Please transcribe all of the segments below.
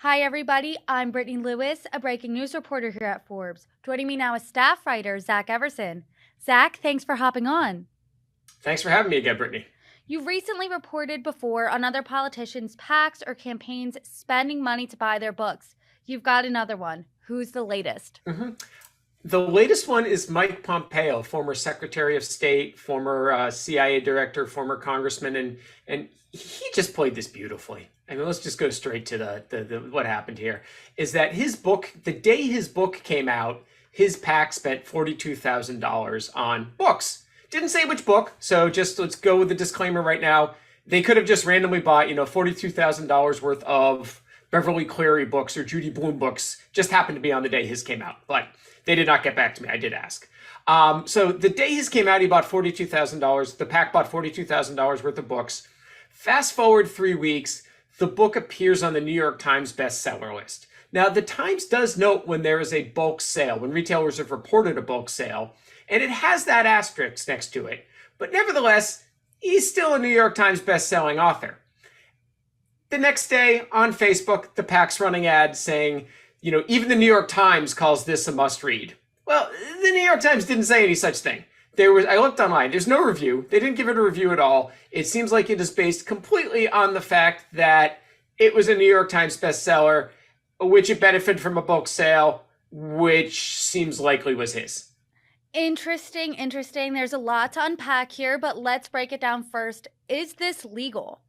Hi, everybody. I'm Brittany Lewis, a breaking news reporter here at Forbes. Joining me now is staff writer Zach Everson. Zach, thanks for hopping on. Thanks for having me again, Brittany. You've recently reported before on other politicians' PACs or campaigns spending money to buy their books. You've got another one. Who's the latest? The latest one is Mike Pompeo, former Secretary of State, former CIA director, former congressman, and he just played this beautifully. I mean, let's just go straight to the what happened here. Is that his book? The day his book came out, his PAC spent $42,000 on books. Didn't say which book, so just let's go with the disclaimer right now. They could have just randomly bought, $42,000 worth of Beverly Cleary books or Judy Blume books. Just happened to be on the day his came out, but they did not get back to me. I did ask. So the day his came out, he bought $42,000. The PAC bought $42,000 worth of books. Fast forward 3 weeks, the book appears on the New York Times bestseller list. Now, the Times does note when there is a bulk sale, when retailers have reported a bulk sale, and it has that asterisk next to it. But nevertheless, he's still a New York Times best-selling author. The next day on Facebook, the PAC's running ads saying, even the New York Times calls this a must-read. Well, the New York Times didn't say any such thing. I looked online. There's no review. They didn't give it a review at all. It seems like it is based completely on the fact that it was a New York Times bestseller, which it benefited from a bulk sale, which seems likely was his. Interesting. There's a lot to unpack here, but let's break it down first. Is this legal?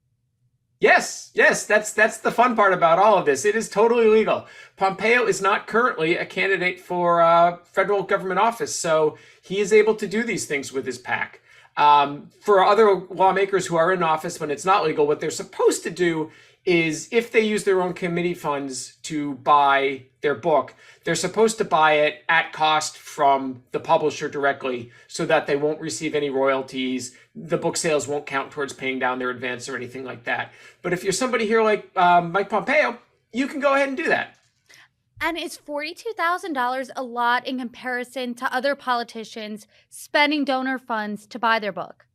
Yes, that's the fun part about all of this. It is totally legal. Pompeo is not currently a candidate for federal government office, so he is able to do these things with his PAC. For other lawmakers who are in office when it's not legal, what they're supposed to do is if they use their own committee funds to buy their book, they're supposed to buy it at cost from the publisher directly so that they won't receive any royalties. The book sales won't count towards paying down their advance or anything like that. But if you're somebody here like Mike Pompeo, you can go ahead and do that. And is $42,000 a lot in comparison to other politicians spending donor funds to buy their book?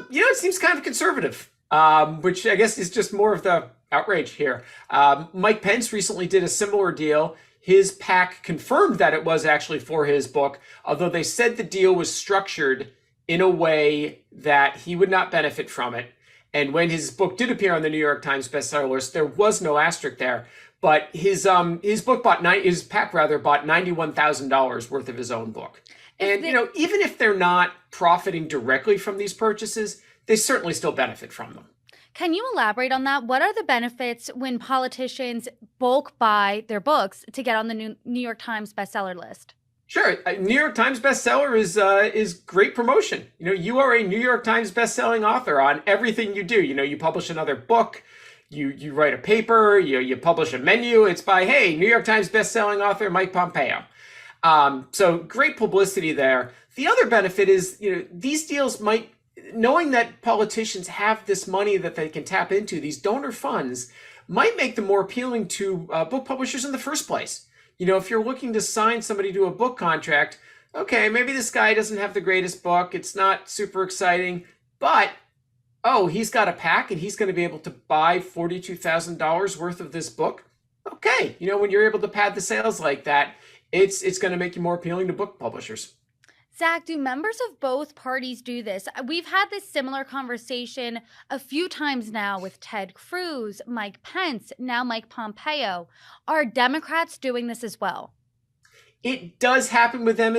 It seems kind of conservative. Which I guess is just more of the outrage here. Mike Pence recently did a similar deal. His PAC confirmed that it was actually for his book, although they said the deal was structured in a way that he would not benefit from it. And when his book did appear on the New York Times bestseller list, there was no asterisk there. But his PAC bought $91,000 worth of his own book. And even if they're not profiting directly from these purchases, they certainly still benefit from them. Can you elaborate on that? What are the benefits when politicians bulk buy their books to get on the New York Times bestseller list? Sure. New York Times bestseller is great promotion. You are a New York Times bestselling author on everything you do. You publish another book, you write a paper, you publish a menu. It's by, hey, New York Times bestselling author Mike Pompeo. So great publicity there. The other benefit is, these deals might, knowing that politicians have this money that they can tap into, these donor funds, might make them more appealing to book publishers in the first place. If you're looking to sign somebody to a book contract, okay, maybe this guy doesn't have the greatest book. It's not super exciting, but, he's got a PAC and he's going to be able to buy $42,000 worth of this book. Okay, when you're able to pad the sales like that, it's going to make you more appealing to book publishers. Zach, do members of both parties do this? We've had this similar conversation a few times now with Ted Cruz, Mike Pence, now Mike Pompeo. Are Democrats doing this as well? It does happen with them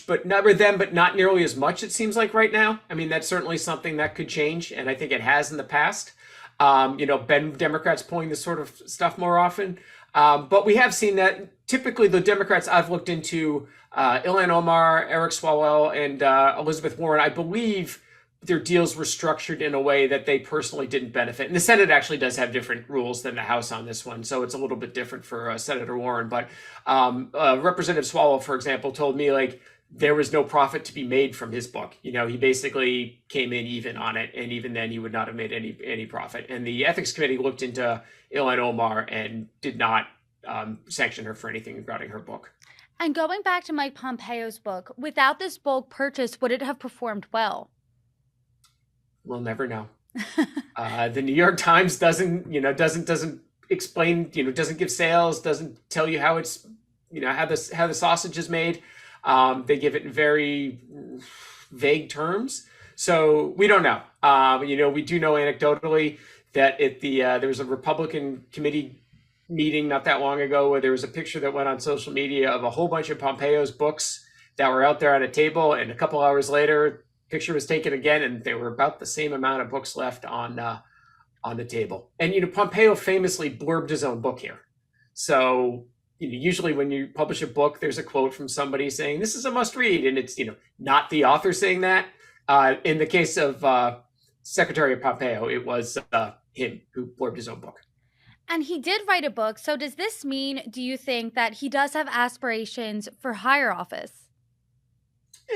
but not nearly as much, it seems like right now. I mean, that's certainly something that could change, and I think it has in the past. Democrats pulling this sort of stuff more often. But we have seen that typically the Democrats I've looked into, Ilhan Omar, Eric Swalwell, and Elizabeth Warren, I believe their deals were structured in a way that they personally didn't benefit. And the Senate actually does have different rules than the House on this one, so it's a little bit different for Senator Warren. But Representative Swalwell, for example, told me there was no profit to be made from his book. He basically came in even on it, and even then he would not have made any profit. And the Ethics Committee looked into Ilhan Omar and did not sanction her for anything regarding her book. And going back to Mike Pompeo's book, without this bulk purchase, would it have performed well? We'll never know. The New York Times doesn't explain, doesn't give sales, doesn't tell you how it's, how the sausage is made. They give it in very vague terms. So we don't know. We do know anecdotally that there was a Republican committee meeting not that long ago where there was a picture that went on social media of a whole bunch of Pompeo's books that were out there on a table, and a couple hours later, picture was taken again, and there were about the same amount of books left on the table. And Pompeo famously blurbed his own book here. So usually when you publish a book, there's a quote from somebody saying this is a must read, and it's not the author saying that. In the case of Secretary of Pompeo, it was him who blurbed his own book. And he did write a book. So does this mean, do you think, that he does have aspirations for higher office?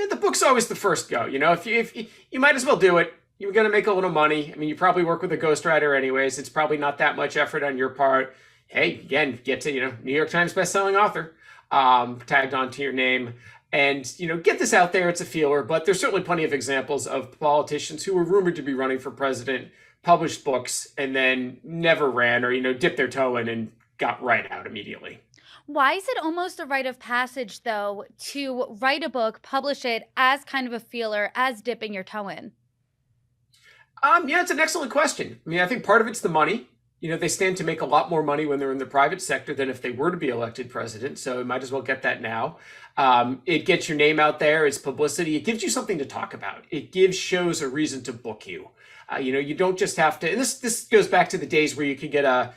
The book's always the first go. If you might as well do it. You're going to make a little money. I mean, you probably work with a ghostwriter anyways. It's probably not that much effort on your part. Hey, again, get to, New York Times bestselling author, tagged onto your name. And, get this out there. It's a feeler, but there's certainly plenty of examples of politicians who were rumored to be running for president, published books, and then never ran or, dipped their toe in and got right out immediately. Why is it almost a rite of passage, though, to write a book, publish it as kind of a feeler, as dipping your toe in? Yeah, it's an excellent question. I mean, I think part of it's the money. They stand to make a lot more money when they're in the private sector than if they were to be elected president. So you might as well get that now. It gets your name out there. It's publicity. It gives you something to talk about. It gives shows a reason to book you. You don't just have to. And this goes back to the days where you could get a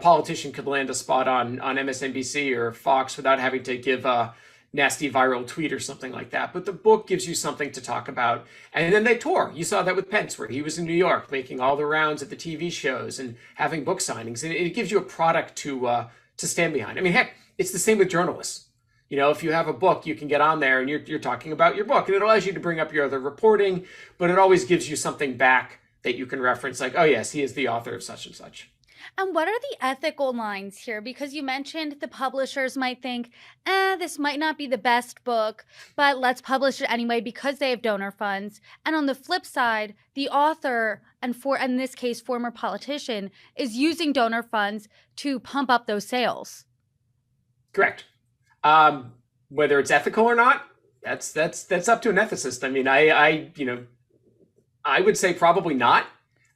politician could land a spot on MSNBC or Fox without having to give a nasty viral tweet or something like that. But the book gives you something to talk about. And then they tour. You saw that with Pence, where he was in New York making all the rounds at the TV shows and having book signings. And it gives you a product to stand behind. I mean, heck, it's the same with journalists. If you have a book, you can get on there and you're talking about your book. And it allows you to bring up your other reporting, but it always gives you something back that you can reference, like, oh, yes, he is the author of such and such. And what are the ethical lines here? Because you mentioned the publishers might think, this might not be the best book, but let's publish it anyway because they have donor funds. And on the flip side, the author, and in this case, former politician, is using donor funds to pump up those sales. Correct. Whether it's ethical or not, that's up to an ethicist. I mean, I would say probably not.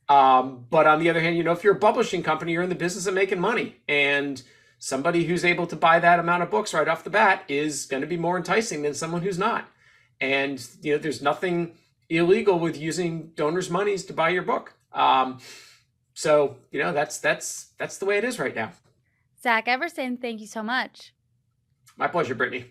But on the other hand, if you're a publishing company, you're in the business of making money, and somebody who's able to buy that amount of books right off the bat is going to be more enticing than someone who's not. And, there's nothing illegal with using donors' monies to buy your book. So, that's the way it is right now. Zach Everson, thank you so much. My pleasure, Brittany.